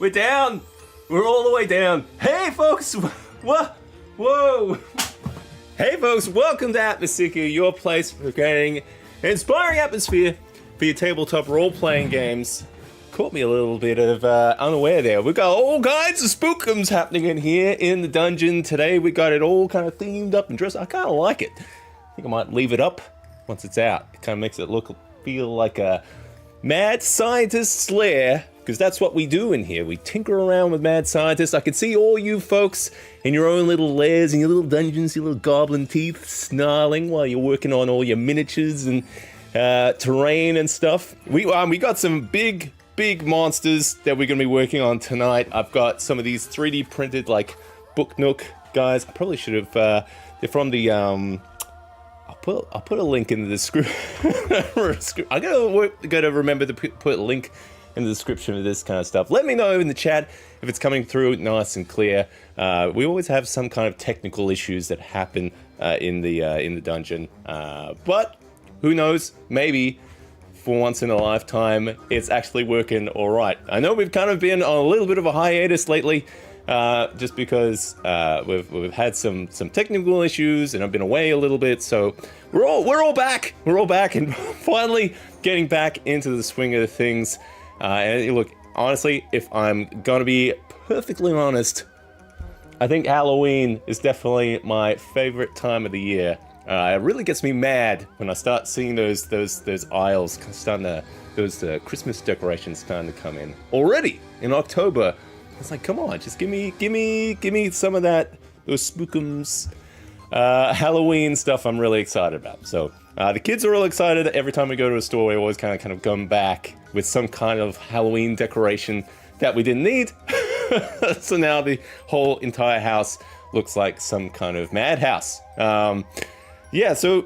We're down. We're all the way down. Hey, folks. What? Whoa. Hey, folks. Welcome to Atmoseeker, your place for creating an inspiring atmosphere for your tabletop role-playing games. Caught me a little bit of unaware there. We've got all kinds of spookums happening in here in the dungeon today. We got it all kind of themed up and dressed. I kind of like it. I think I might leave it up once it's out. It kind of makes it feel like a mad scientist's lair, because that's what we do in here. We tinker around with mad scientists. I can see all you folks in your own little lairs, in your little dungeons, your little goblin teeth snarling while you're working on all your miniatures and terrain and stuff. We got some big monsters that we're going to be working on tonight. I've got some of these 3D printed like Book Nook guys. I probably should have. They're from the. I'll put a link in the description. I'm gonna remember to put a link in the description of this kind of stuff. Let me know in the chat if it's coming through nice and clear. We always have some kind of technical issues that happen in the dungeon, but who knows? Maybe for once in a lifetime, it's actually working all right. I know we've kind of been on a little bit of a hiatus lately. Just because we've had some technical issues and I've been away a little bit, so we're all back and finally getting back into the swing of things. And look, honestly, if I'm gonna be perfectly honest, I think Halloween is definitely my favorite time of the year. It really gets me mad when I start seeing those aisles those Christmas decorations starting to come in already in October. It's like, come on, just give me some of those spookums, Halloween stuff I'm really excited about. So the kids are all excited. Every time we go to a store, we always kind of come back with some kind of Halloween decoration that we didn't need. So now the whole entire house looks like some kind of madhouse. Yeah, so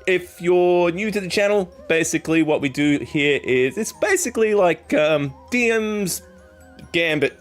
if you're new to the channel, basically what we do here is, it's basically like DM's gambit,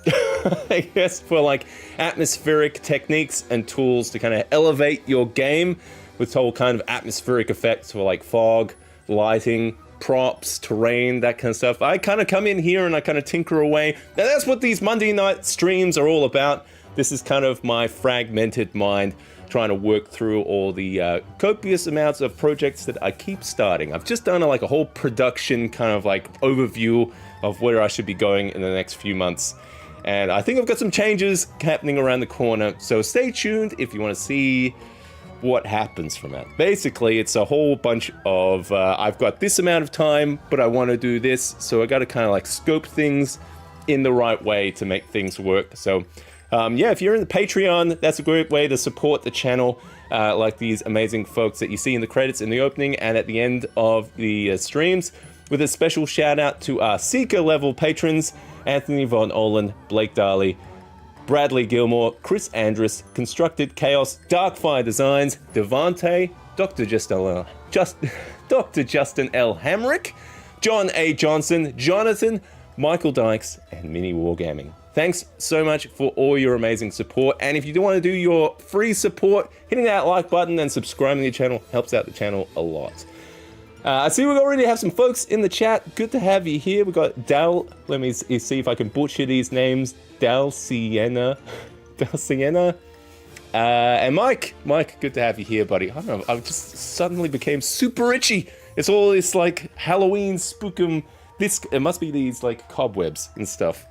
I guess, for like atmospheric techniques and tools to kind of elevate your game with whole kind of atmospheric effects for like fog, lighting, props, terrain, that kind of stuff. I kind of come in here and I kind of tinker away. Now that's what these Monday night streams are all about. This is kind of my fragmented mind trying to work through all the copious amounts of projects that I keep starting. I've just done a whole production kind of like overview of where I should be going in the next few months. And I think I've got some changes happening around the corner, so stay tuned if you want to see what happens from that. Basically, it's a whole bunch of, I've got this amount of time, but I want to do this, so I got to kind of like scope things in the right way to make things work. So yeah, if you're in the Patreon, that's a great way to support the channel, like these amazing folks that you see in the credits in the opening and at the end of the streams, with a special shout out to our Seeker level patrons, Anthony Von Olen, Blake Darley, Bradley Gilmore, Chris Andrus, Constructed Chaos, Darkfire Designs, Devante, Dr. Justin L. Hamrick, John A. Johnson, Jonathan, Michael Dykes, and Mini Wargaming. Thanks so much for all your amazing support, and if you do want to do your free support, hitting that like button and subscribing to the channel helps out the channel a lot. I see we already have some folks in the chat. Good to have you here. We've got Dal, let me see if I can butcher these names, Dal Sienna, and Mike, good to have you here, buddy. I don't know, I just suddenly became super itchy. It's all this like Halloween spookum, it must be these like cobwebs and stuff.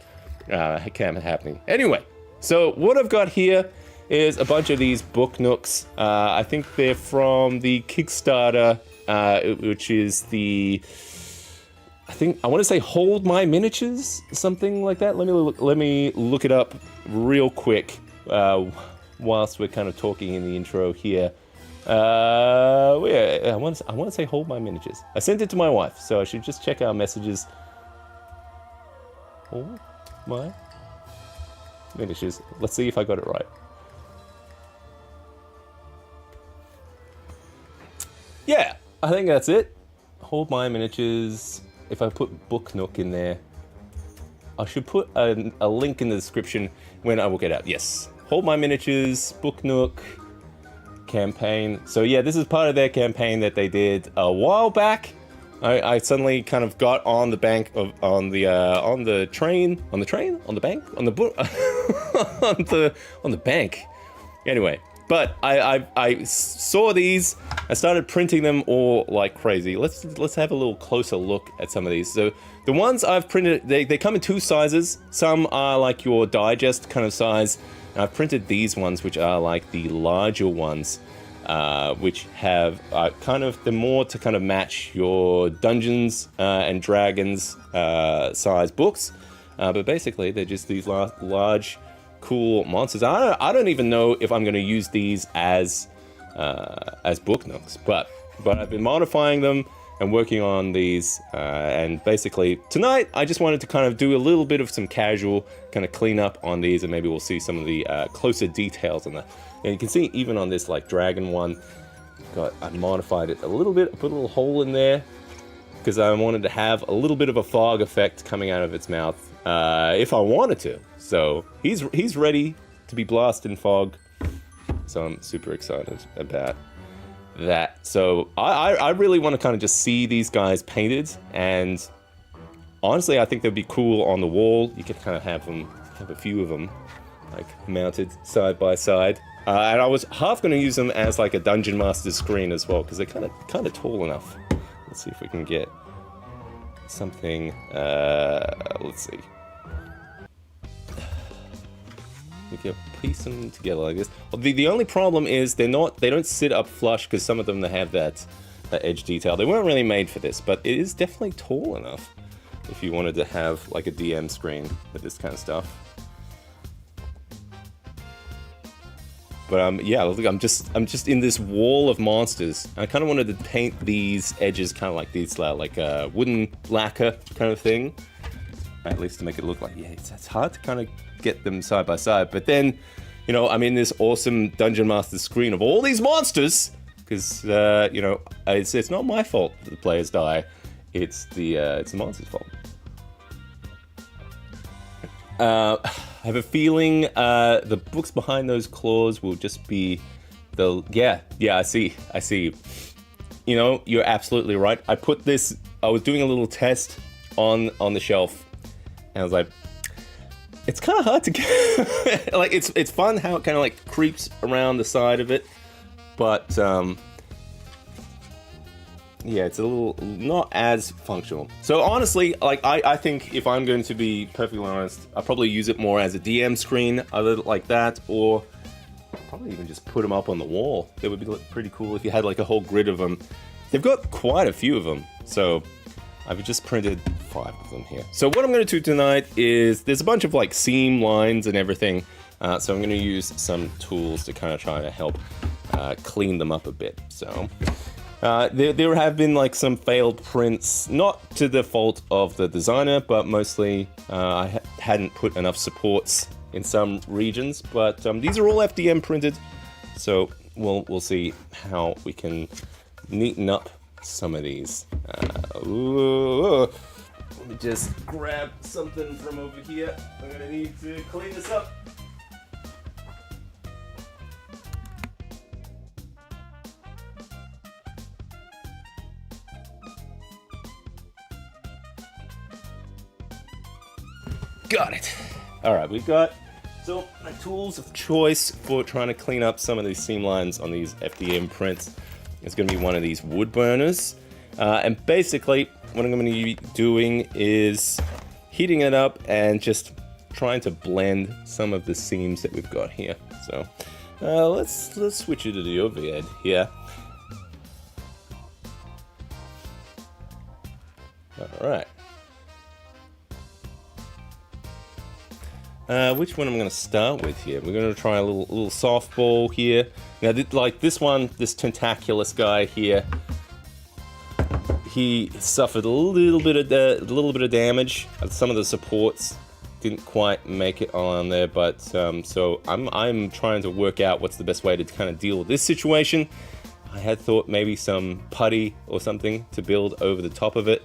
Happening. Anyway, so what I've got here is a bunch of these Book Nooks. I think they're from the Kickstarter, which is I want to say Hold My Miniatures, something like that. Let me look it up real quick whilst we're kind of talking in the intro here. Yeah, I want to say Hold My Miniatures. I sent it to my wife, so I should just check our messages. Hold My Miniatures. Let's see if I got it right. Yeah, I think that's it. Hold My Miniatures. If I put Book Nook in there, I should put a link in the description when I will get out. Yes, Hold My Miniatures, Book Nook campaign. So yeah, this is part of their campaign that they did a while back. I suddenly kind of got on the bank of on the train on the bank on the book on the bank. Anyway, but I saw these. I started printing them all like crazy. Let's have a little closer look at some of these. So the ones I've printed, they come in two sizes. Some are like your digest kind of size. And I've printed these ones, which are like the larger ones. Which have kind of the more to kind of match your Dungeons and Dragons size books, but basically they're just these large, cool monsters. I don't even know if I'm going to use these as book nooks, but I've been modifying them and working on these, and basically tonight I just wanted to kind of do a little bit of some casual kind of cleanup on these, and maybe we'll see some of the closer details on that. And you can see even on this like dragon one, I modified it a little bit. I put a little hole in there because I wanted to have a little bit of a fog effect coming out of its mouth if I wanted to. So he's ready to be blasted in fog. So I'm super excited about that. So I really want to kind of just see these guys painted, and honestly I think they'd be cool on the wall. You could kind of have a few of them like mounted side by side. And I was half going to use them as like a Dungeon Master screen as well, because they're kind of tall enough. Let's see if we can get something. Let's see. We can piece them together like this. Well, the only problem is they don't sit up flush, because some of them they have that edge detail. They weren't really made for this, but it is definitely tall enough if you wanted to have like a DM screen with this kind of stuff. But yeah, look, I'm just in this wall of monsters. I kind of wanted to paint these edges kind of like these, like a wooden lacquer kind of thing, at least to make it look like, yeah, it's hard to kind of get them side by side. But then, you know, I'm in this awesome Dungeon Master screen of all these monsters, because you know, it's not my fault that the players die. It's the monster's fault. I have a feeling the books behind those claws will just be the... Yeah, I see. You know, you're absolutely right. I was doing a little test on the shelf, and I was like, it's kind of hard to get... like, it's fun how it kind of like creeps around the side of it, but yeah, it's a little not as functional. So honestly, like I think if I'm going to be perfectly honest, I'll probably use it more as a DM screen, either like that, or probably even just put them up on the wall. It would be pretty cool if you had like a whole grid of them. They've got quite a few of them, so I've just printed 5 of them here. So what I'm going to do tonight is, there's a bunch of like seam lines and everything, so I'm going to use some tools to kind of try to help clean them up a bit. So there have been like some failed prints, not to the fault of the designer, but mostly I hadn't put enough supports in some regions. But these are all FDM printed, so we'll see how we can neaten up some of these. Let me just grab something from over here. I'm gonna need to clean this up. Got it. All right, we've got my tools of choice for trying to clean up some of these seam lines on these FDM prints. It's going to be one of these wood burners, and basically what I'm going to be doing is heating it up and just trying to blend some of the seams that we've got here. So let's switch it to the overhead here. All right. Which one I'm going to start with here? We're going to try a little softball here. Now, like this one, this tentaculous guy here, he suffered a little bit of damage. Some of the supports didn't quite make it on there, but so I'm trying to work out what's the best way to kind of deal with this situation. I had thought maybe some putty or something to build over the top of it,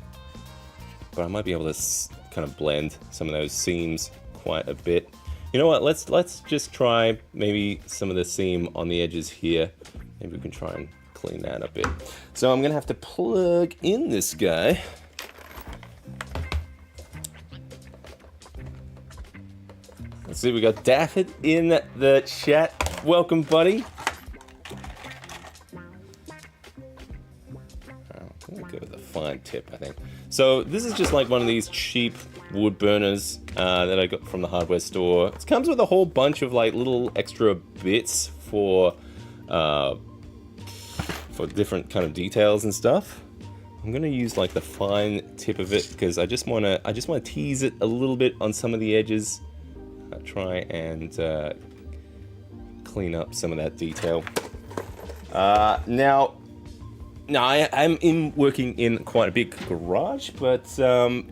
but I might be able to kind of blend some of those seams quite a bit. You know what, let's just try maybe some of the seam on the edges here. Maybe we can try and clean that a bit. So I'm gonna have to plug in this guy. Let's see, we got Daffod in the chat. Welcome, buddy. I'm gonna go with a fine tip, I think. So this is just like one of these cheap wood burners that I got from the hardware store. It comes with a whole bunch of like little extra bits for different kind of details and stuff. I'm gonna use like the fine tip of it because I just wanna tease it a little bit on some of the edges. Try and clean up some of that detail. Now I'm working in quite a big garage, but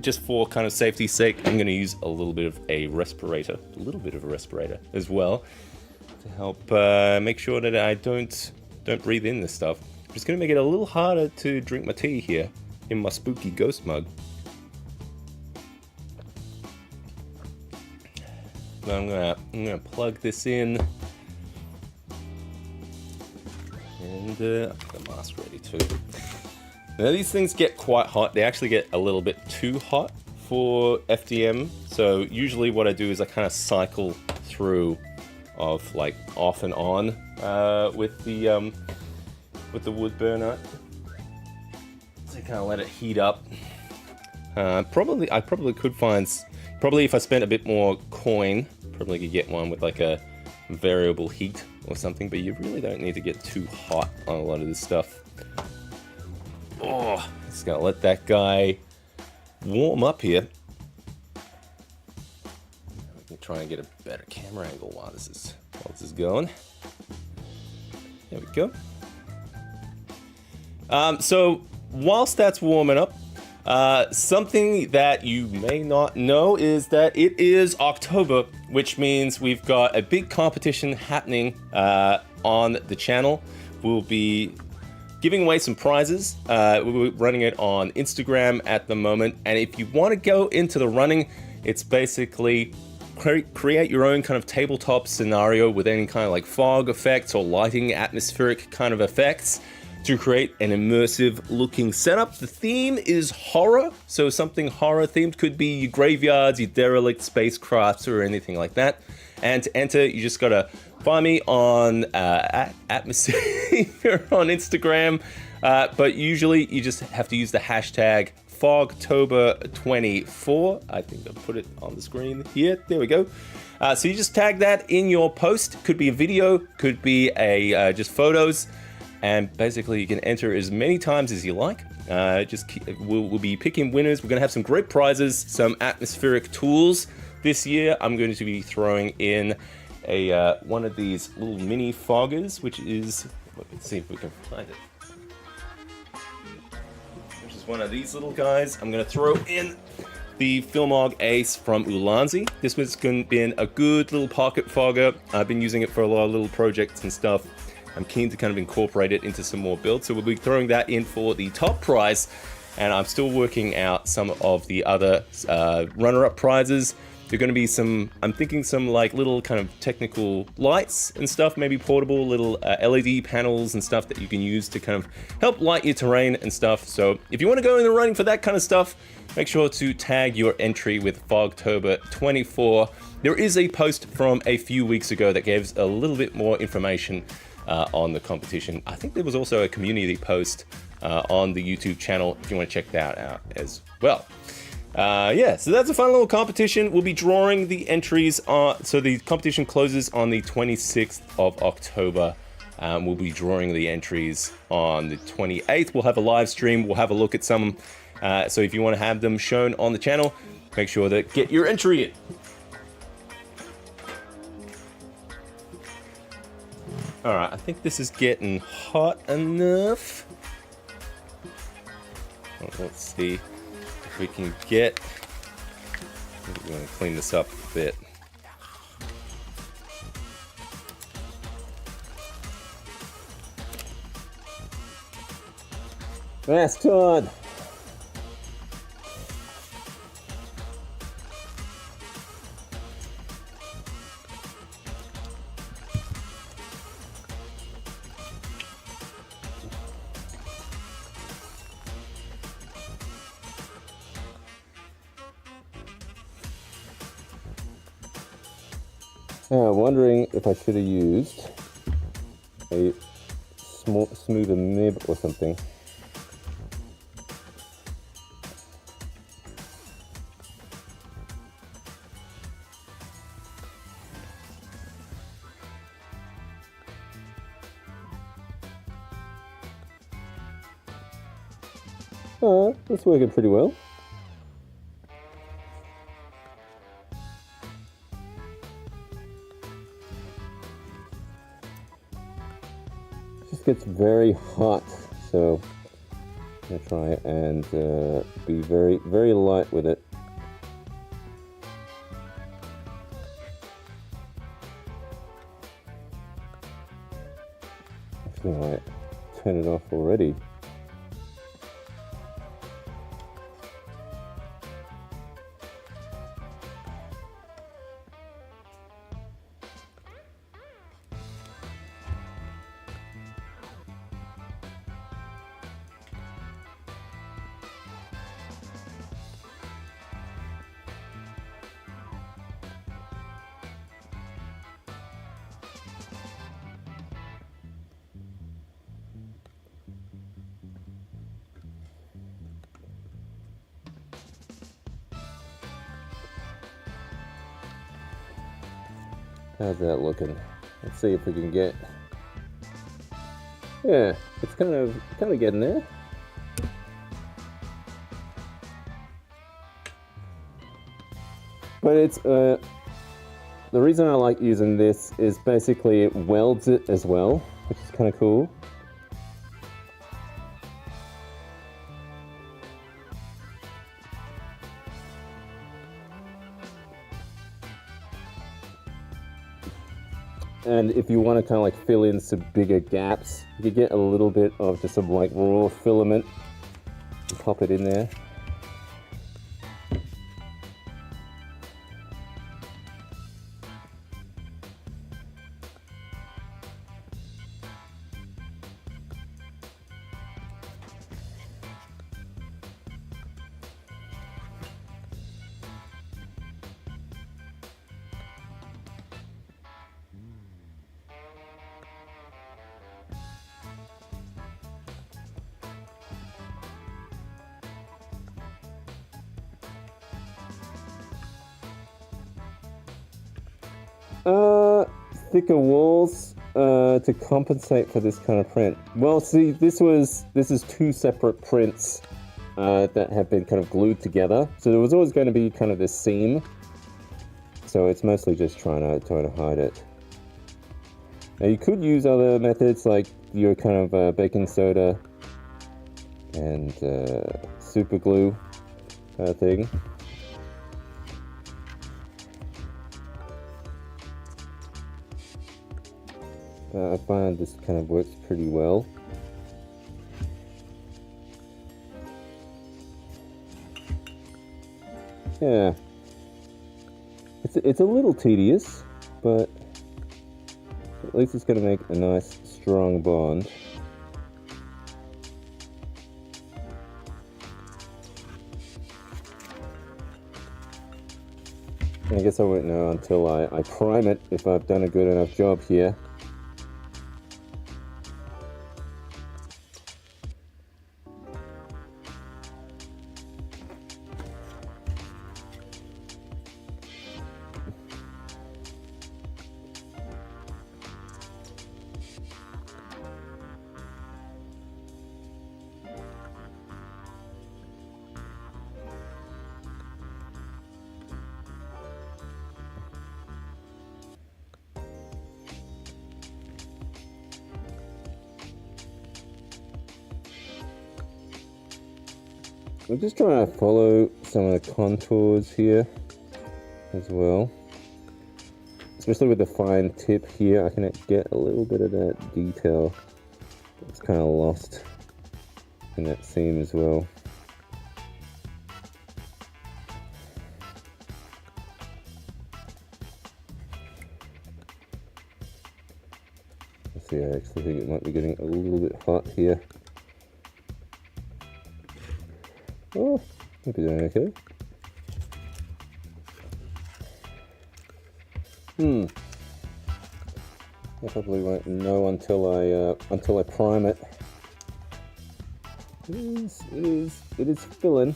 just for kind of safety's sake, I'm going to use a little bit of a respirator as well to help make sure that I don't breathe in this stuff. I'm just going to make it a little harder to drink my tea here in my spooky ghost mug. So I'm gonna plug this in, and I've got the mask ready too. Now these things get quite hot. They actually get a little bit too hot for FDM. So usually what I do is I kind of cycle through of like off and on with the wood burner. So kind of let it heat up. I probably could find. Probably if I spent a bit more coin, probably could get one with like a variable heat or something, but you really don't need to get too hot on a lot of this stuff. Oh, just gonna let that guy warm up here. We can try and get a better camera angle while this is going. There we go. So whilst that's warming up, something that you may not know is that it is October, which means we've got a big competition happening on the channel. We'll be giving away some prizes. We're running it on Instagram at the moment, and if you want to go into the running, it's basically create your own kind of tabletop scenario with any kind of like fog effects or lighting, atmospheric kind of effects, to create an immersive looking setup. The theme is horror, so something horror themed. Could be your graveyards, your derelict spacecrafts, or anything like that. And to enter, you just gotta find me on Atmoseeker on Instagram, but usually you just have to use the hashtag Fogtober24. I think I'll put it on the screen here. There we go. So you just tag that in your post. Could be a video, could be a just photos. And basically you can enter as many times as you like. We'll be picking winners. We're gonna have some great prizes, some atmospheric tools. This year I'm going to be throwing in a one of these little mini foggers, which is, let's see if we can find it. Which is one of these little guys. I'm gonna throw in the Filmog Ace from Ulanzi. This was been a good little pocket fogger. I've been using it for a lot of little projects and stuff. I'm keen to kind of incorporate it into some more builds, so we'll be throwing that in for the top prize, and I'm still working out some of the other runner-up prizes. There are going to be I'm thinking some like little kind of technical lights and stuff, maybe portable little LED panels and stuff that you can use to kind of help light your terrain and stuff. So if you want to go in the running for that kind of stuff, make sure to tag your entry with Fogtober24. There is a post from a few weeks ago that gives a little bit more information on the competition. I think there was also a community post on the YouTube channel if you want to check that out as well. Yeah, so that's a fun little competition. We'll be drawing the entries so the competition closes on the 26th of October. We'll be drawing the entries on the 28th. We'll have a live stream. We'll have a look at some. So if you want to have them shown on the channel, make sure to get your entry in. All right, I think this is getting hot enough. Let's see if we can get. I'm going to clean this up a bit. Fast on. Now, wondering if I should have used a smoother nib or something. Oh, that's working pretty well. Just gets very hot, so I'm gonna try and be very, very light with it. Actually, I might turn it off already. How's that looking? Let's see if we can get. Yeah, it's kind of getting there. But it's the reason I like using this is basically it welds it as well, which is kind of cool. And if you want to kind of like fill in some bigger gaps, you can get a little bit of just some like raw filament and pop it in there. Thicker walls to compensate for this kind of print. Well, see, this is two separate prints that have been kind of glued together. So there was always going to be kind of this seam. So it's mostly just trying to hide it. Now you could use other methods like your kind of baking soda and super glue kind of thing. I find this kind of works pretty well. Yeah, it's a little tedious, but at least it's going to make a nice strong bond. And I guess I won't know until I prime it if I've done a good enough job here. I'm just trying to follow some of the contours here as well. Especially with the fine tip here, I can get a little bit of that detail that's kind of lost in that seam as well. Let's see, I actually think it might be getting a little bit hot here. Oh, might be doing okay. I probably won't know until I prime it. It is filling.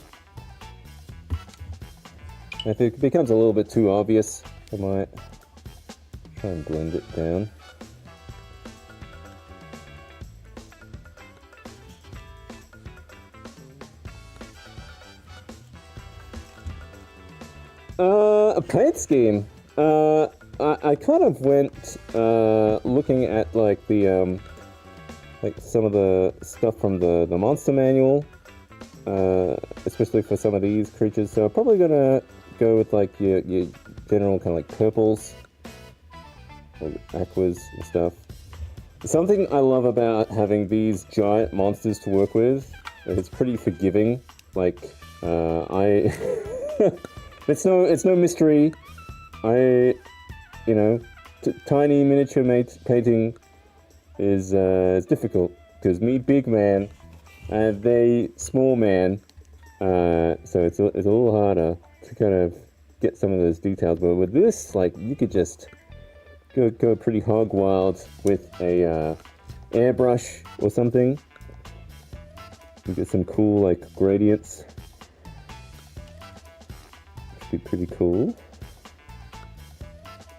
If it becomes a little bit too obvious, I might try and blend it down. A paint scheme. I kind of went looking at like the like some of the stuff from the monster manual, especially for some of these creatures. So I'm probably gonna go with like your general kind of like purples, like aquas and stuff. Something I love about having these giant monsters to work with, it's pretty forgiving. Like it's no mystery. Tiny miniature painting is difficult because me big man and they small man, so it's a little harder to kind of get some of those details. But with this, like, you could just go pretty hog wild with a airbrush or something. You get some cool like gradients. Be pretty cool.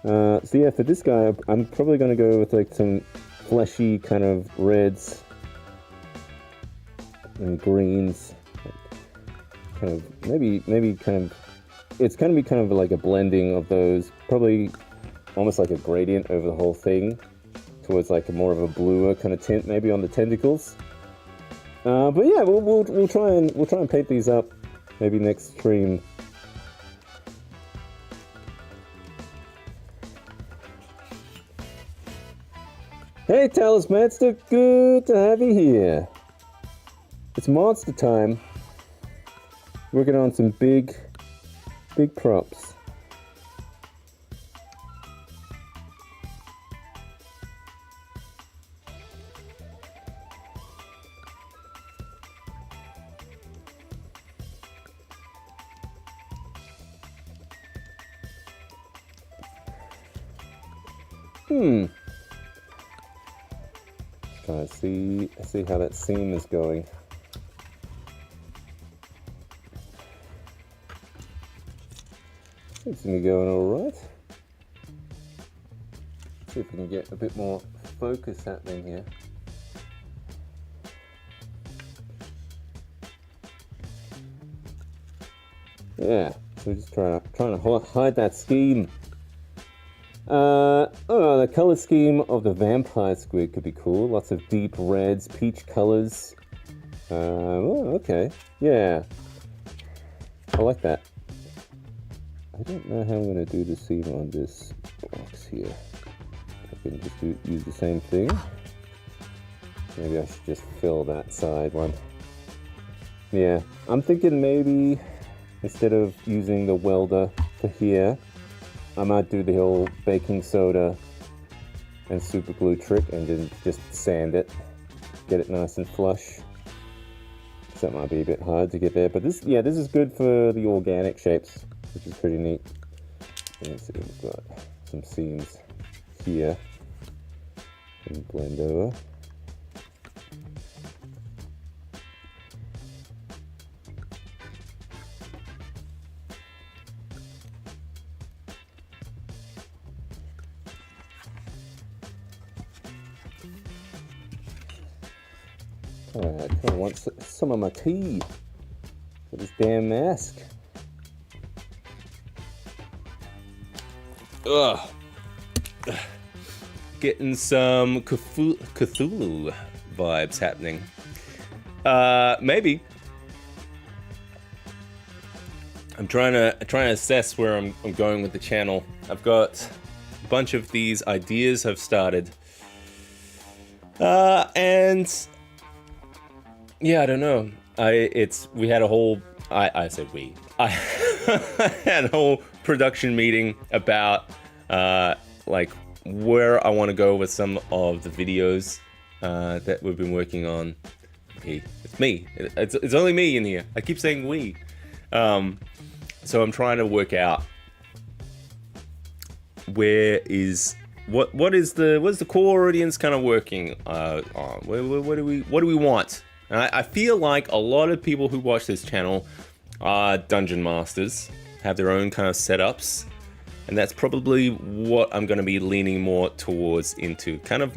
So yeah, for this guy, I'm probably going to go with like some fleshy kind of reds and greens. Kind of maybe kind of. It's going to be kind of like a blending of those. Probably almost like a gradient over the whole thing, towards like a more of a bluer kind of tint, maybe on the tentacles. But yeah, we'll try and paint these up maybe next stream. Hey Talismanster, good to have you here. It's monster time. Working on some big props. Trying to see how that seam is going. Seems to be going all right. See if we can get a bit more focus happening here. Yeah, so just trying to hide that scheme. The color scheme of the vampire squid could be cool. Lots of deep reds, peach colors. Okay. Yeah. I like that. I don't know how I'm going to do the seam on this box here. I can just use the same thing. Maybe I should just fill that side one. Yeah, I'm thinking maybe instead of using the welder for here, I might do the whole baking soda and super glue trick and then just sand it, get it nice and flush. So that might be a bit hard to get there, but this is good for the organic shapes, which is pretty neat. Let's see, we've got some seams here and blend over. I kind of want some of my tea for this damn mask. Ugh. Getting some Cthulhu vibes happening. Maybe. I'm trying to assess where I'm going with the channel. I've got a bunch of these ideas I've started. And yeah, I don't know. We had a whole, I said we. I had a whole production meeting about like where I want to go with some of the videos that we've been working on. It's me. It's only me in here. I keep saying we. So I'm trying to work out where is what is the core audience kind of working on? What do we want? And I feel like a lot of people who watch this channel are dungeon masters, have their own kind of setups, and that's probably what I'm going to be leaning more towards into. Probably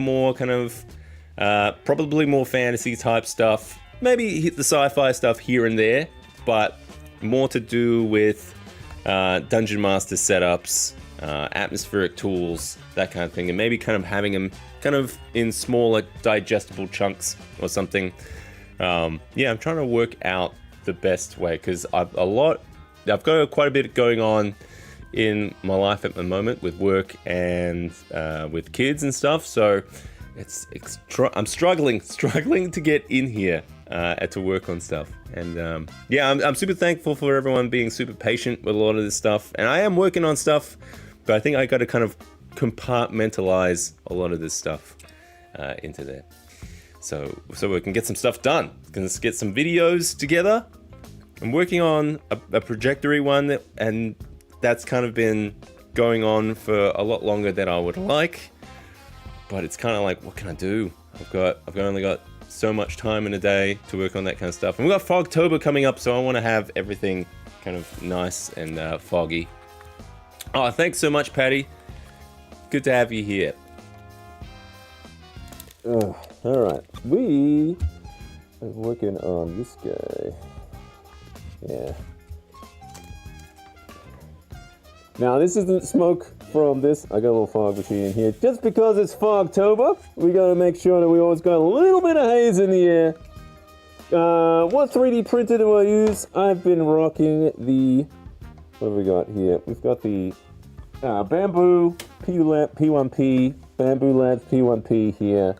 more fantasy type stuff. Maybe hit the sci-fi stuff here and there, but more to do with dungeon master setups, atmospheric tools, that kind of thing, and maybe kind of having them kind of in smaller digestible chunks or something. I'm trying to work out the best way, because I've got quite a bit going on in my life at the moment with work and with kids and stuff, so I'm struggling to get in here to work on stuff. And I'm super thankful for everyone being super patient with a lot of this stuff, and I am working on stuff, but I think I got to kind of compartmentalize a lot of this stuff into there, so we can get some stuff done. Can get some videos together. I'm working on a trajectory one, and that's kind of been going on for a lot longer than I would like, but it's kind of like, what can I do? I've only got so much time in a day to work on that kind of stuff, and we've got Fogtober coming up, so I want to have everything kind of nice and foggy. Oh, thanks so much, Patty. Good to have you here. All right, we are working on this guy. Yeah. Now, this isn't smoke from this. I got a little fog machine in here. Just because it's Fogtober, we got to make sure that we always got a little bit of haze in the air. What 3D printer do I use? I've been rocking the... What have we got here? We've got the Bamboo P1P, Bamboo Labs P1P here.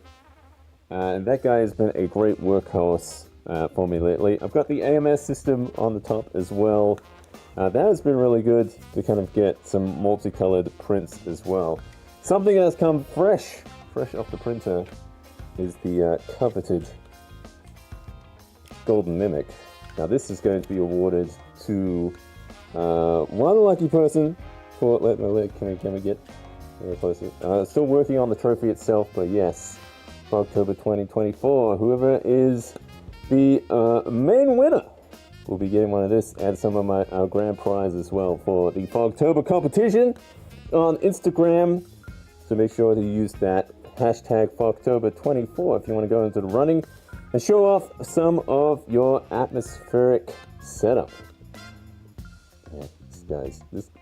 And that guy has been a great workhorse for me lately. I've got the AMS system on the top as well. That has been really good to kind of get some multicolored prints as well. Something that's come fresh off the printer is the coveted Golden Mimic. Now this is going to be awarded to one lucky person for, can we get closer? Still working on the trophy itself, but yes, for October 2024, whoever is the main winner will be getting one of this and some of our grand prize as well for the Fogtober competition on Instagram. So make sure to use that hashtag Fogtober24 if you want to go into the running and show off some of your atmospheric setup. Yeah,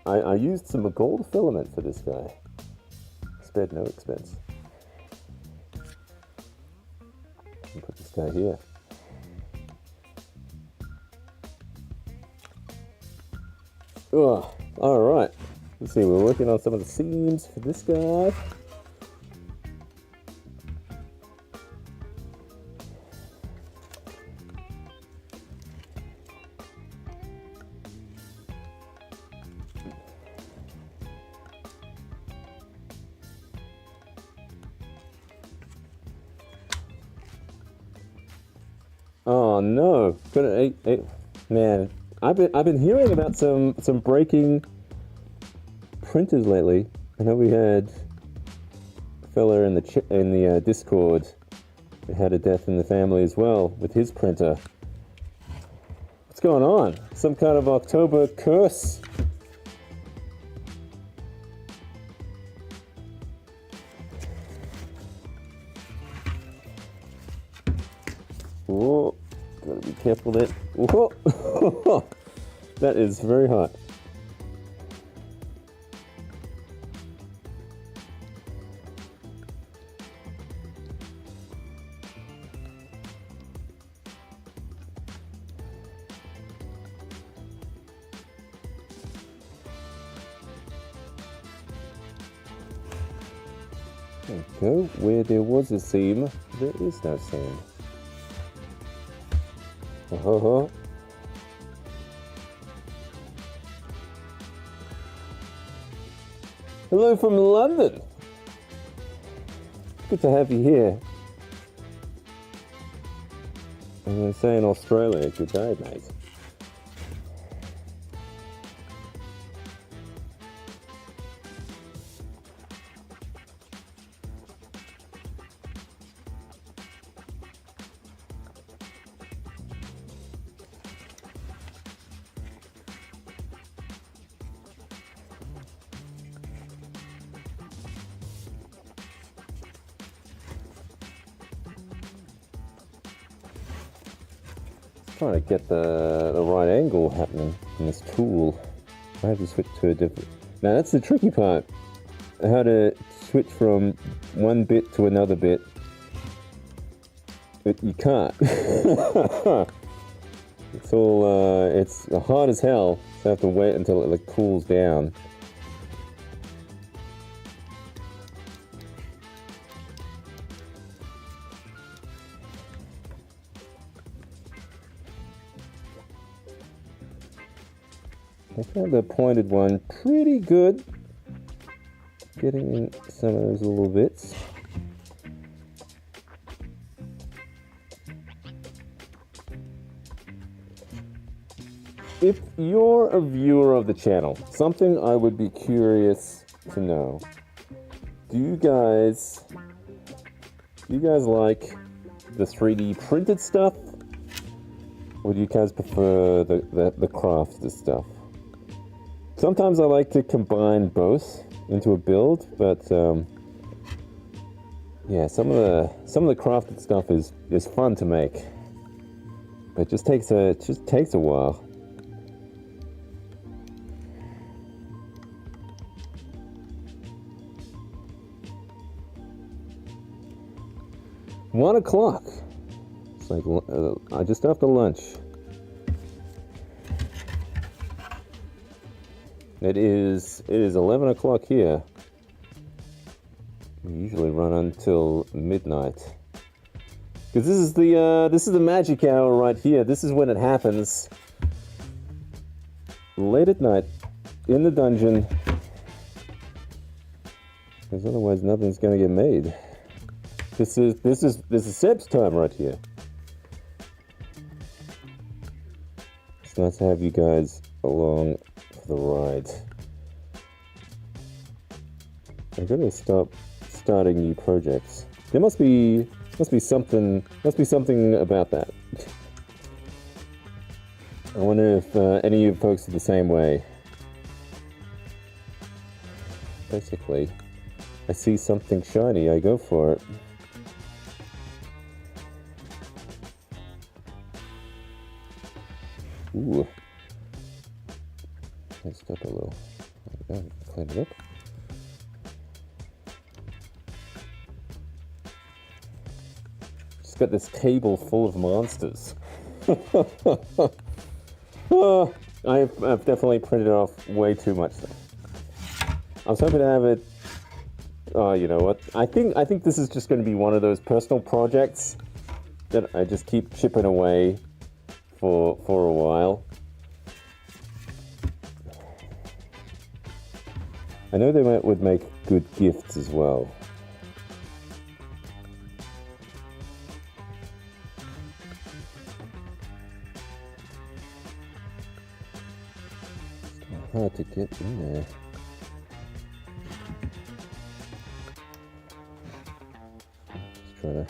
I used some gold filament for this guy. Spared no expense. Put this guy here. Oh, all right. Let's see, we're working on some of the seams for this guy. Oh no! Man, I've been hearing about some breaking printers lately. I know we had a fella in the Discord who had a death in the family as well with his printer. What's going on? Some kind of October curse? Oh, gotta be careful there. Whoa. That is very hot. Okay, where there was a seam, there is no seam. Hello from London. Good to have you here. I'm going to say in Australia, good day, mate. trying to get the right angle happening in this tool. I have to switch to a different... Now that's the tricky part. How to switch from one bit to another bit. But you can't. It's all, it's hard as hell. So I have to wait until it like cools down. I found the pointed one pretty good. Getting in some of those little bits. If you're a viewer of the channel, something I would be curious to know. Do you guys like the 3D printed stuff? Or do you guys prefer the crafted stuff? Sometimes I like to combine both into a build, but yeah, some of the crafted stuff is fun to make, but it just takes a while. One o'clock. It's like just after lunch. It is 11 o'clock here. We usually run until midnight. Because this is the magic hour right here. This is when it happens. Late at night, in the dungeon. Because otherwise nothing's gonna get made. This is Seb's time right here. It's nice to have you guys along the ride. I'm gonna stop starting new projects. There must be something about that. I wonder if any of you folks are the same way. Basically, I see something shiny, I go for it. Ooh. Messed up a little. There we go. Clean it up. Just got this table full of monsters. Oh, I've definitely printed off way too much stuff. I was hoping to have it. Oh, you know what? I think this is just going to be one of those personal projects that I just keep chipping away for a while. I know they would make good gifts as well. It's hard to get in there. Just try to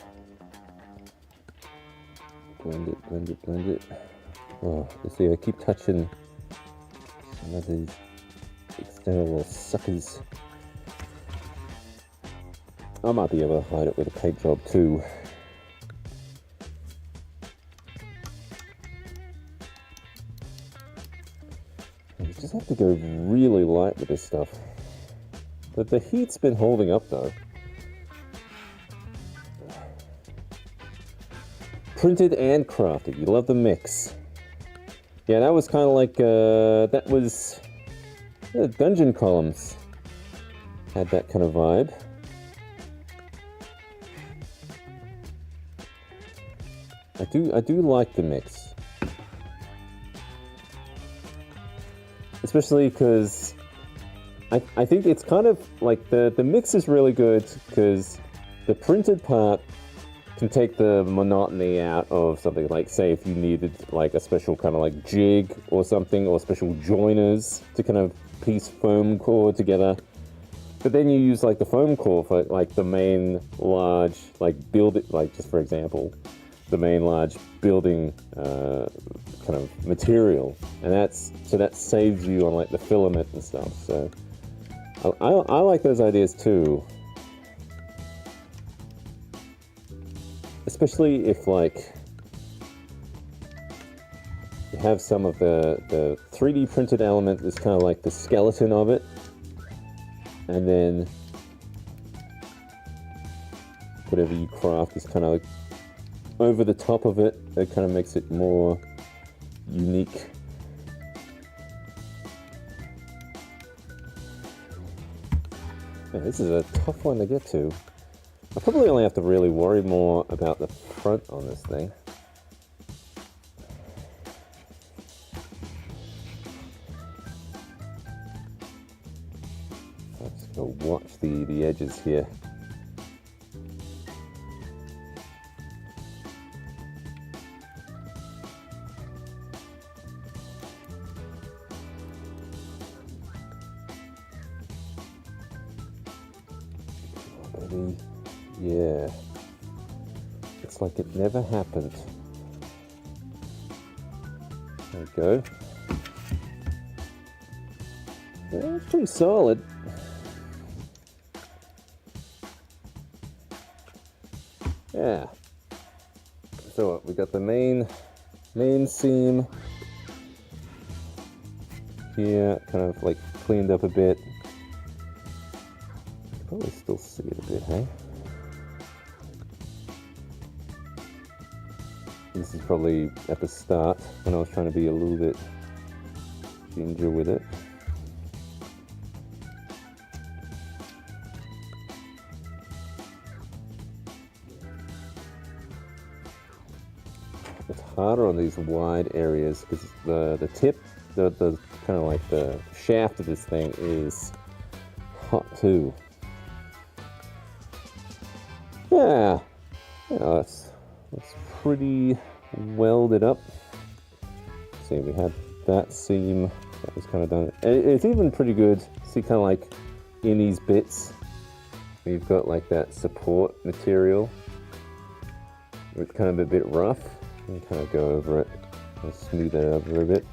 blend it. Oh, you see, I keep touching some of these external little suckers. I might be able to hide it with a paint job too. You just have to go really light with this stuff. But the heat's been holding up though. Printed and crafted. You love the mix. Yeah, that was kind of like, that was... Yeah, dungeon columns had that kind of vibe. I do like the mix. Especially because I think it's kind of like the mix is really good because the printed part can take the monotony out of something, like say if you needed like a special kind of like jig or something, or special joiners to kind of piece foam core together. But then you use like the foam core for like the main large, like build it, like just for example, the main large building kind of material, and that saves you on like the filament and stuff. So I like those ideas too. Especially if like have some of the 3D printed element that's kind of like the skeleton of it, and then whatever you craft is kind of like over the top of it. It kind of makes it more unique. Man, this is a tough one to get to. I probably only have to really worry more about the front on this thing. Let's go watch the edges here. Yeah, it's like it never happened. There we go. Yeah, it's pretty solid. Yeah. So we got the main seam here, kind of like cleaned up a bit. You can probably still see it a bit, hey? This is probably at the start when I was trying to be a little bit ginger with it. It's harder on these wide areas because the tip, the kind of like the shaft of this thing is hot too. Yeah, that's pretty welded up. See, we had that seam that was kind of done. It's even pretty good. See, kind of like in these bits, we've got like that support material. It's kind of a bit rough. And kind of go over it and smooth it over a bit.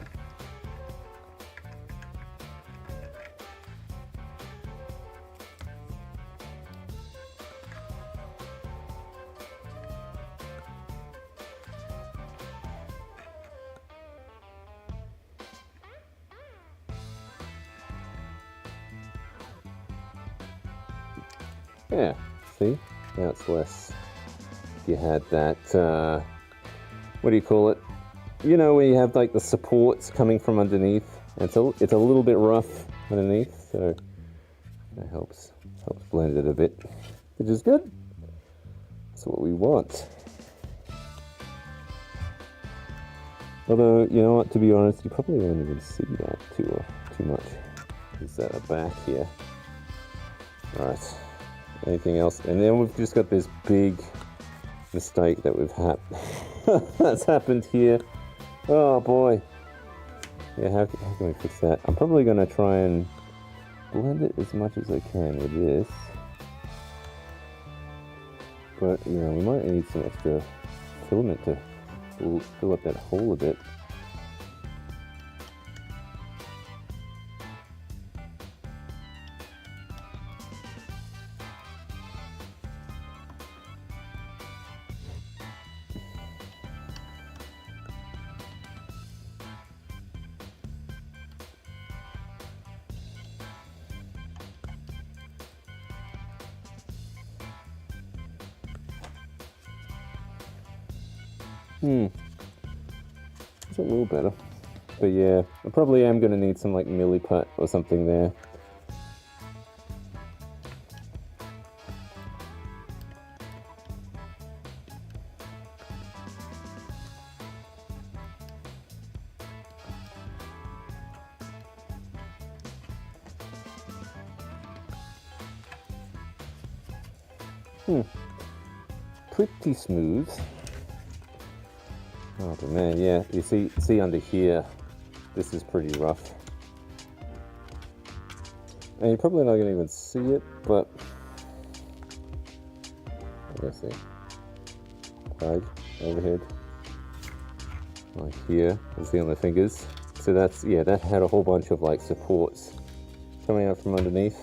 Yeah, see? Now it's less. If you had that, what do you call it? You know, where you have like the supports coming from underneath. It's a little bit rough underneath, so that helps blend it a bit, which is good. That's what we want. Although, you know what, to be honest, you probably won't even see that too much. Is that a back here? Alright. Anything else? And then we've just got this big mistake that we've had. That's happened here. Oh boy. Yeah, how can we fix that? I'm probably going to try and blend it as much as I can with this. But, you know, we might need some extra filament to fill up that hole a bit. It's a little better. But yeah, I probably am going to need some like milliput or something there. Pretty smooth. Oh but man, yeah, you see under here, this is pretty rough. And you're probably not going to even see it, but let's see. Side, overhead, like here, you see on the fingers. So that's, yeah, that had a whole bunch of like supports coming out from underneath.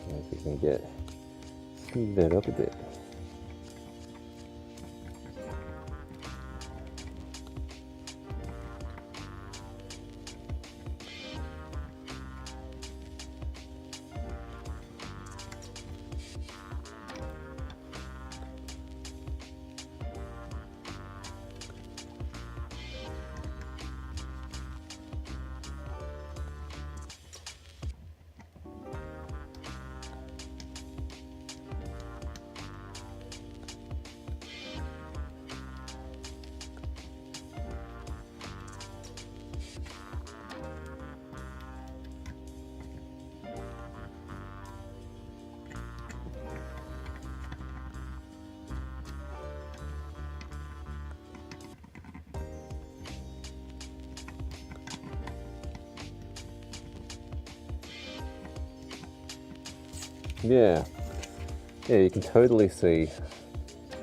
If we can smooth that up a bit. Yeah. Yeah, you can totally see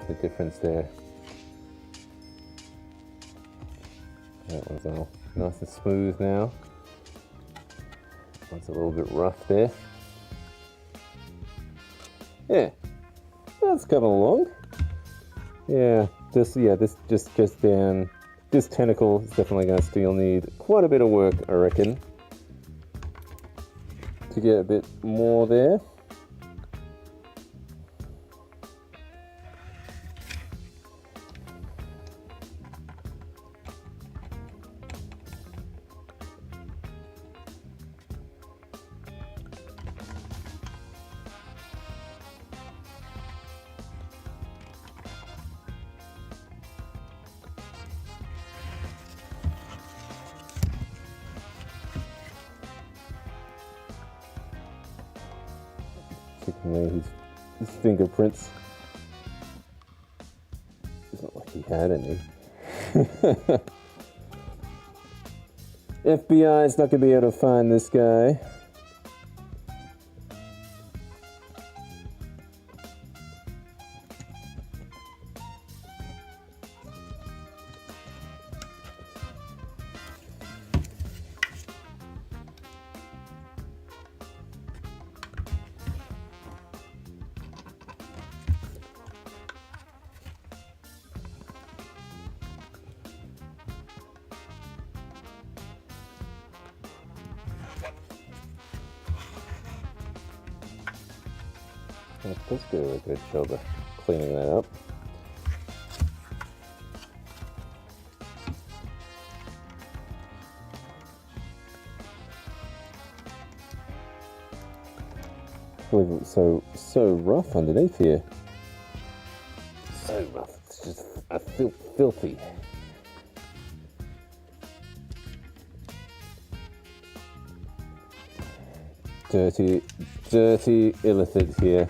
the difference there. That one's all nice and smooth now. That's a little bit rough there. Yeah, that's coming along. Yeah, this just down. This tentacle is definitely going to still need quite a bit of work, I reckon, to get a bit more there. Taking away his fingerprints. It's not like he had any. FBI is not going to be able to find this guy. Let's do a good job of cleaning that up. I believe it was so rough underneath here. So rough. It's just filthy. Dirty illithid here.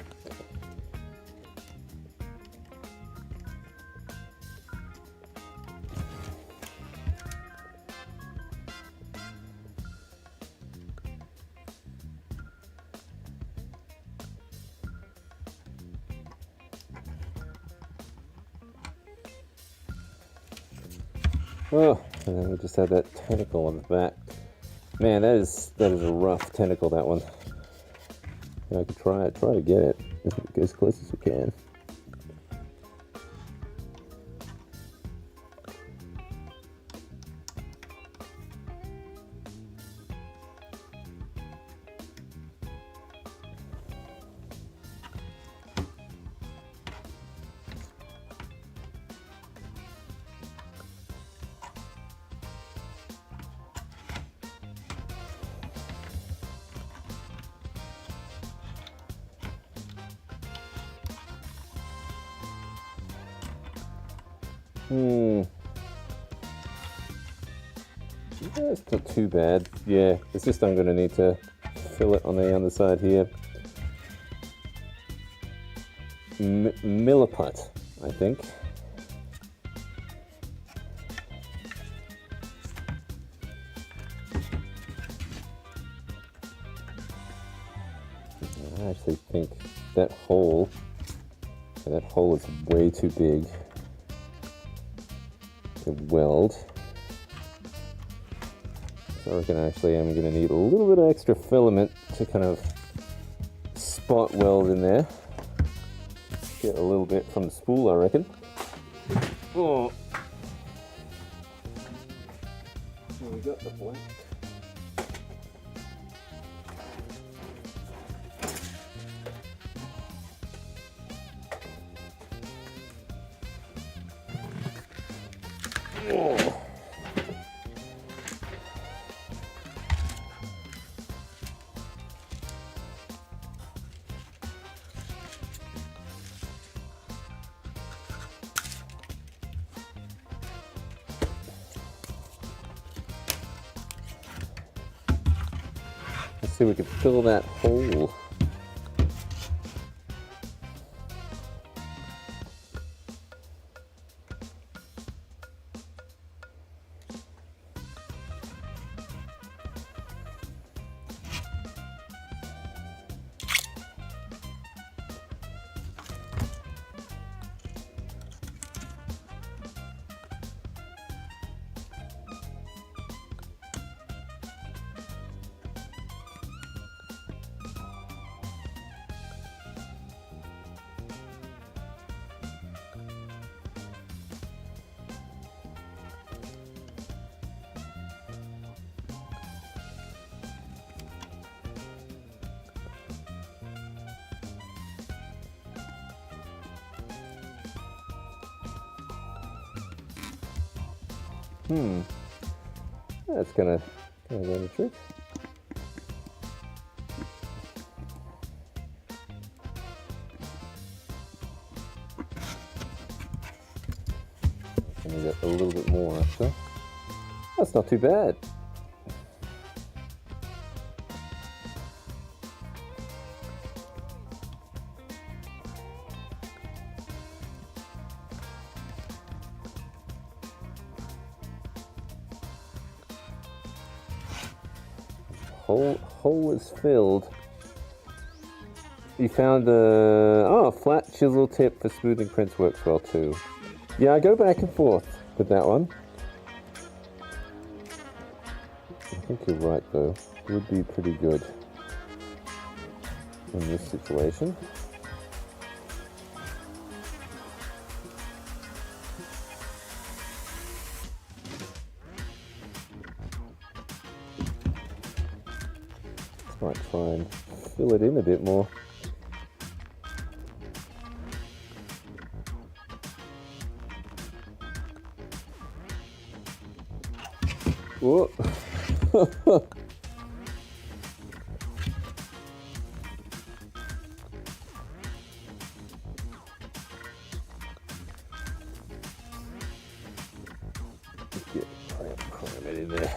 Oh, and then we just have that tentacle on the back. Man, that is a rough tentacle, that one. I could try to get it as close as we can. Yeah, it's not too bad. Yeah, it's just I'm going to need to fill it on the underside here. Milliput, I think. I actually think that hole is way too big to weld. So I reckon actually I'm going to need a little bit of extra filament to kind of spot weld in there. Get a little bit from the spool, I reckon. Oh. So we got the black. Oh. Let's see if we can fill that hole. That's gonna learn the trick. I need it a little bit more actually. That's not too bad. Hole is filled. You found a flat chisel tip for smoothing prints works well too. Yeah, I go back and forth with that one. I think you're right though. It would be pretty good in this situation. Might try and fill it in a bit more. Whoa. Cram it in there.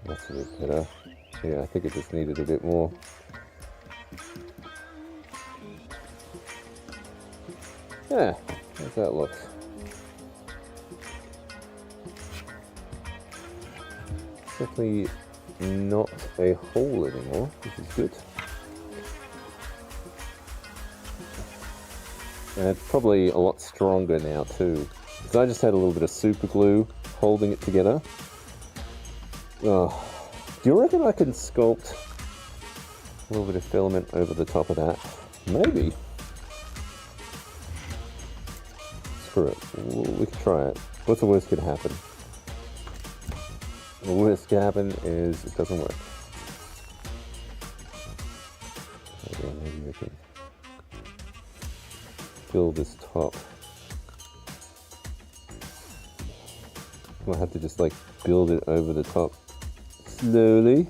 That's a bit better. Yeah, I think it just needed a bit more. Yeah, how's that look? Definitely not a hole anymore, which is good. And it's probably a lot stronger now too. Because I just had a little bit of super glue holding it together. Oh, do you reckon I can sculpt a little bit of filament over the top of that? Maybe. Screw it. We can try it. What's the worst that could happen? The worst that could happen is it doesn't work. Okay, maybe we can fill this top. I'll have to just like build it over the top slowly.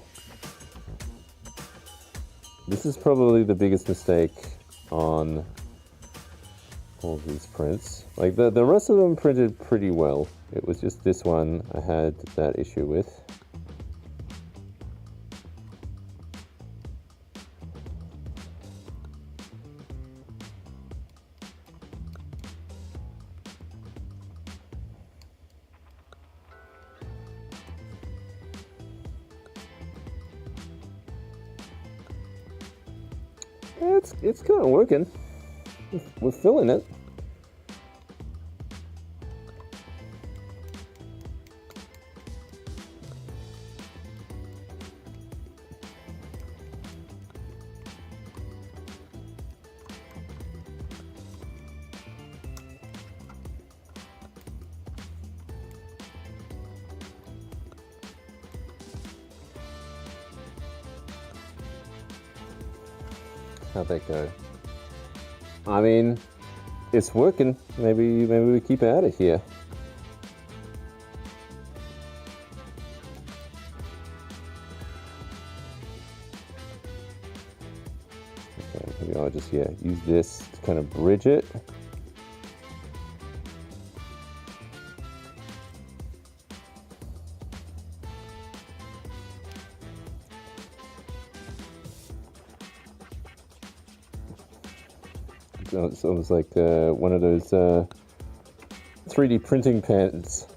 This is probably the biggest mistake on all these prints. Like the rest of them printed pretty well. It was just this one I had that issue with. It's kind of working. We're filling it. How'd that go? I mean, it's working. Maybe we keep it out of here. Okay, maybe I'll just use this to kind of bridge it. It's almost like one of those 3D printing pens.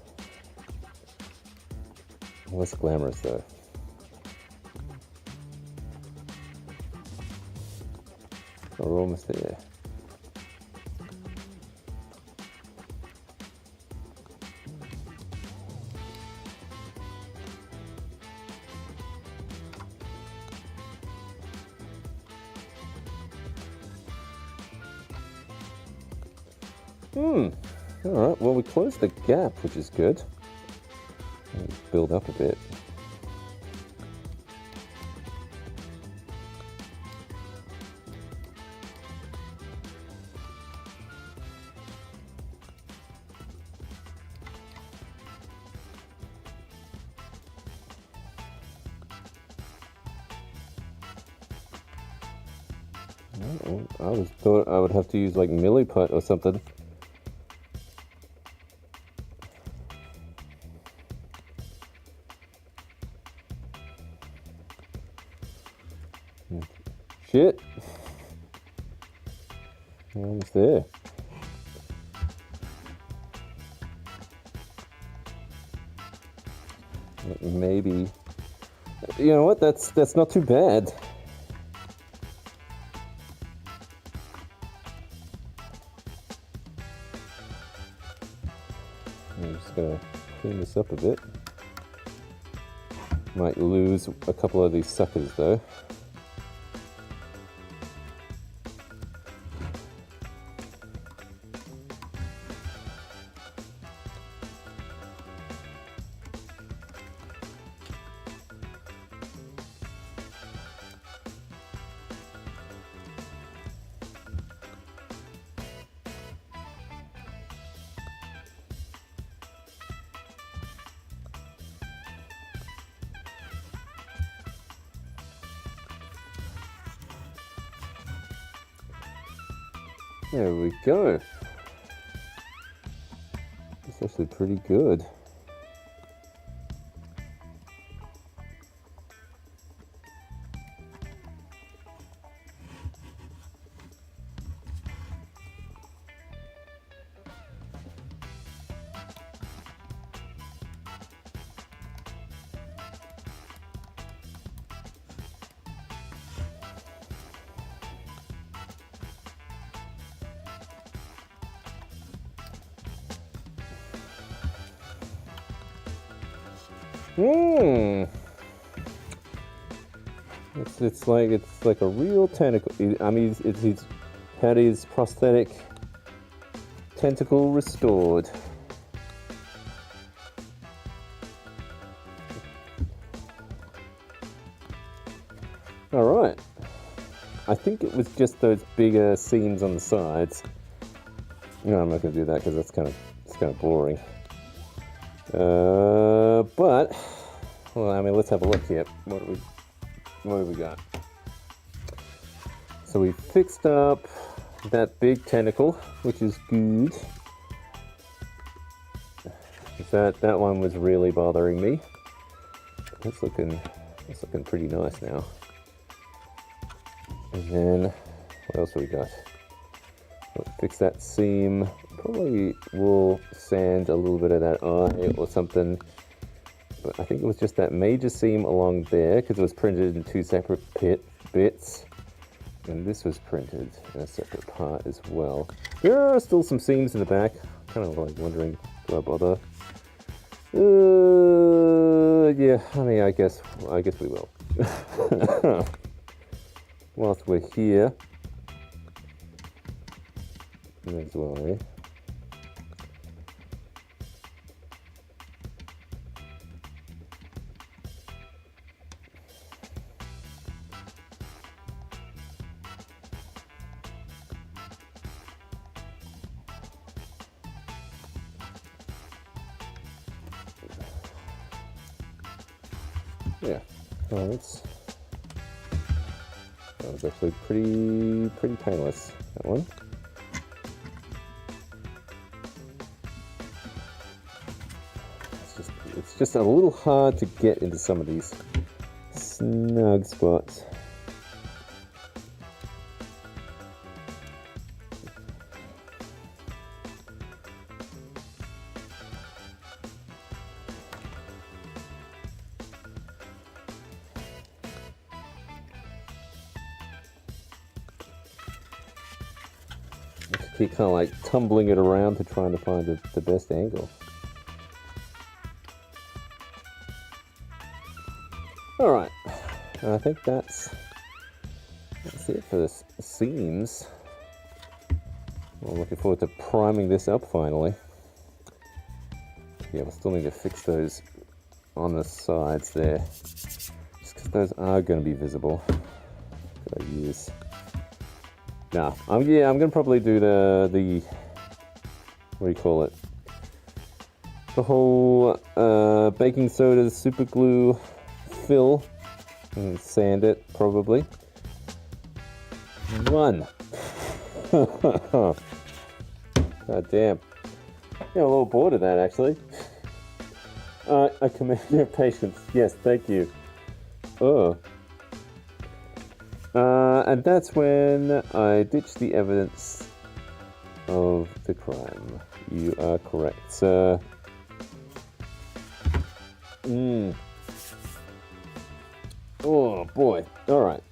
Less glamorous though. Oh, we're almost there. Alright, well we closed the gap, which is good. Build up a bit. I thought I would have to use like milliput or something. Shit. Almost there. Maybe. You know what? That's not too bad. I'm just gonna clean this up a bit. Might lose a couple of these suckers though. There we go. It's actually pretty good. It's like a real tentacle. I mean, he's had his prosthetic tentacle restored. All right. I think it was just those bigger seams on the sides. No, I'm not going to do that because it's kind of boring. But well, I mean, let's have a look here. What have we got? So we fixed up that big tentacle, which is good. That one was really bothering me. It's looking pretty nice now. And then what else have we got? We'll fix that seam. Probably will sand a little bit of that eye or something. But I think it was just that major seam along there because it was printed in two separate bits. And this was printed in a separate part as well. There are still some seams in the back. Kind of like wondering, do I bother? Yeah, I mean, I guess we will. Whilst we're here, as well, eh? Yeah, well, that was actually pretty painless, that one. It's just a little hard to get into some of these snug spots. Keep kind of like tumbling it around to trying to find the best angle. All right, I think that's it for the seams. I'm looking forward to priming this up finally. Yeah, we'll still need to fix those on the sides there, just because those are going to be visible. Gotta use. Nah, I'm gonna probably do the what do you call it? The whole baking soda super glue fill and sand it probably. 1. God damn. Yeah, a little bored of that, actually. I commend your patience. Yes, thank you. Oh. And that's when I ditched the evidence of the crime. You are correct, sir. Oh, boy. Alright.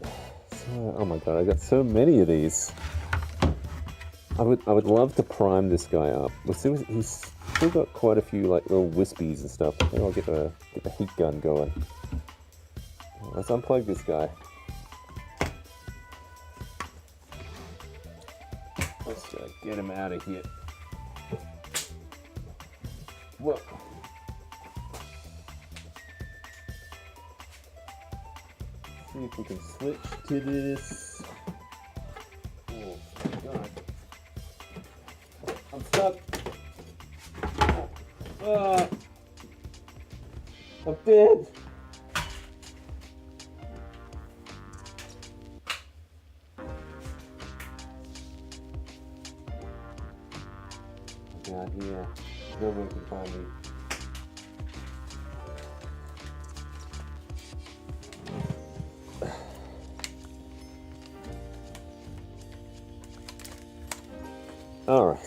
So, oh my god, I got so many of these. I would love to prime this guy up. He's still got quite a few like little wispies and stuff. Maybe I'll get the heat gun going. Let's unplug this guy. Let's get him out of here. Whoa. See if we can switch to this. Oh god. I'm stuck. I'm dead. Down here. No one can find me. Alright.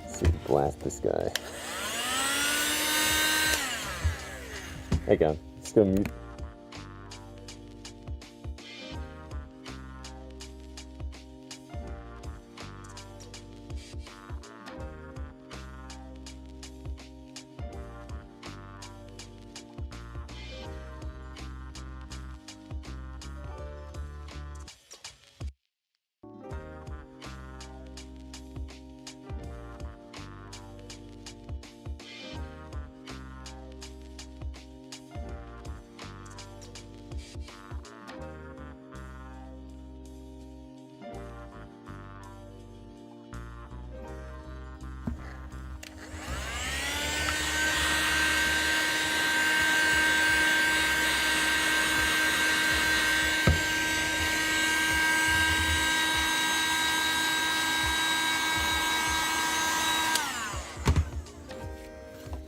Let's see, blast this guy. Hey, gun. Let's go mute.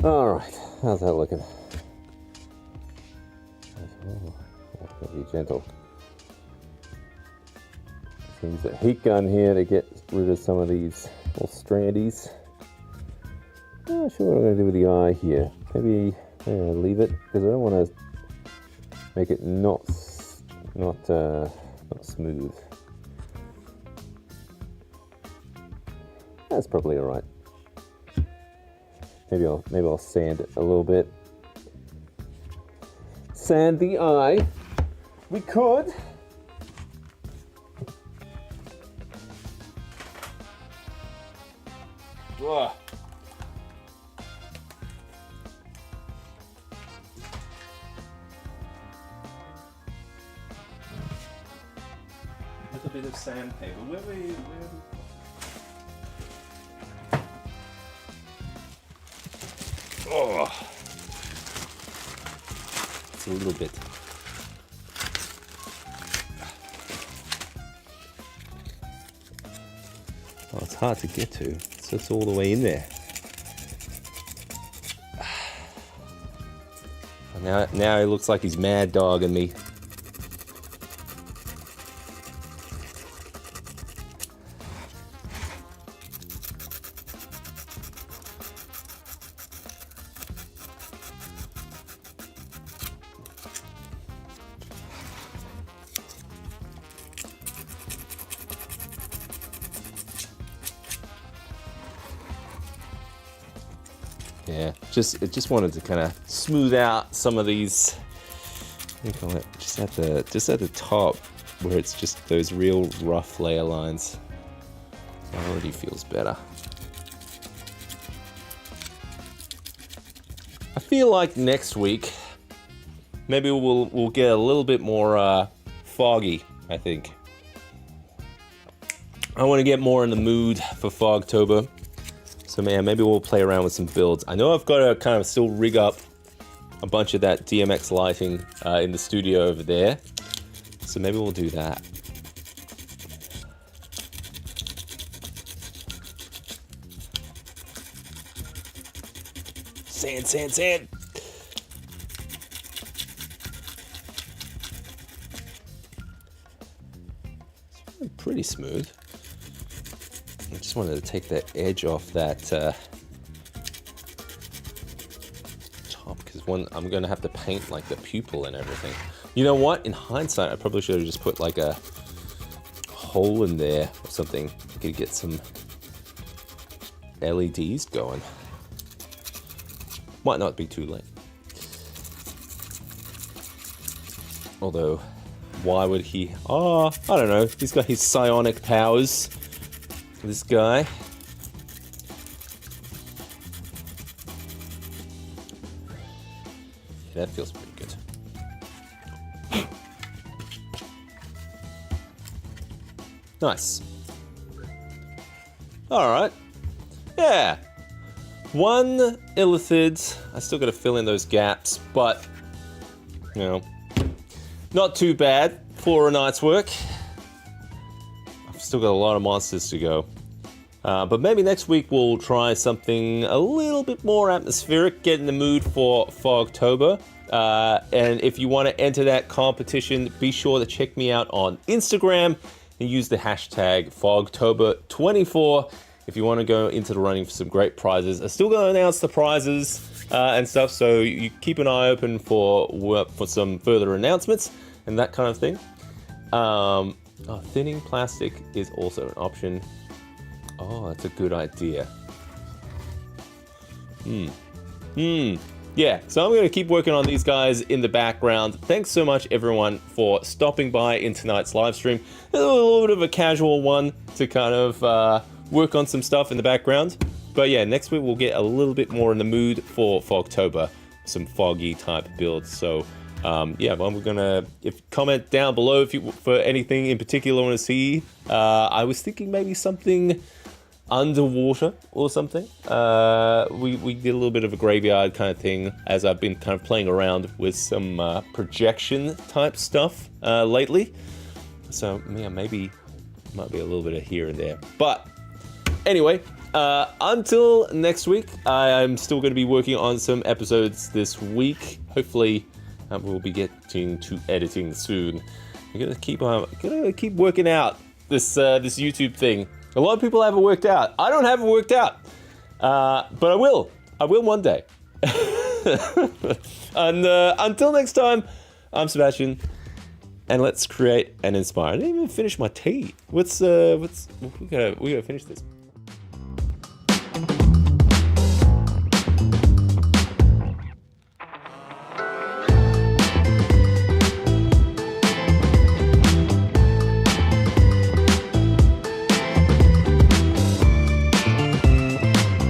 Alright, how's that looking? Oh, that's gonna be gentle. Use a heat gun here to get rid of some of these little strandies. Not sure what I'm gonna do with the eye here. Maybe I'm gonna leave it because I don't want to make it not smooth. That's probably alright. Maybe I'll sand it a little bit. Sand the eye. We could. Ugh. A little bit of sandpaper. Where we? Oh, it's a little bit. Oh, it's hard to get to. So it's all the way in there. Now he looks like he's mad dogging me. Yeah, just wanted to kind of smooth out some of these. What do you call it? Just at the top, where it's just those real rough layer lines. It already feels better. I feel like next week, maybe we'll get a little bit more foggy. I think I want to get more in the mood for Fogtober. So man, maybe we'll play around with some builds. I know I've got to kind of still rig up a bunch of that DMX lighting in the studio over there. So maybe we'll do that. sand. It's pretty smooth. I just wanted to take that edge off that top, because I'm going to have to paint like the pupil and everything. You know what? In hindsight, I probably should have just put like a hole in there or something. I could get some LEDs going. Might not be too late. Although, why would he? Oh, I don't know. He's got his psionic powers. This guy. That feels pretty good. Nice. Alright. Yeah. One illithid. I still gotta fill in those gaps, but, you know, not too bad for a night's work. I've still got a lot of monsters to go. But maybe next week we'll try something a little bit more atmospheric, get in the mood for Fogtober. And if you want to enter that competition, be sure to check me out on Instagram and use the hashtag Fogtober24 if you want to go into the running for some great prizes. I'm still going to announce the prizes and stuff, so you keep an eye open for some further announcements and that kind of thing. Thinning plastic is also an option. Oh, that's a good idea. Yeah, so I'm going to keep working on these guys in the background. Thanks so much, everyone, for stopping by in tonight's live stream. A little bit of a casual one to kind of work on some stuff in the background. But yeah, next week we'll get a little bit more in the mood for Fogtober, some foggy type builds. So yeah, well, we're gonna comment down below if you for anything in particular want to see. I was thinking maybe something underwater or something. We did a little bit of a graveyard kind of thing, as I've been kind of playing around with some projection type stuff lately. So yeah, maybe might be a little bit of here and there. But anyway, until next week, I'm still going to be working on some episodes this week. Hopefully, we'll be getting to editing soon. I'm gonna keep working out this YouTube thing. A lot of people have it worked out. I don't have it worked out, but I will. I will one day. And until next time, I'm Sebastian, and let's create and inspire. I didn't even finish my tea. We gotta finish this.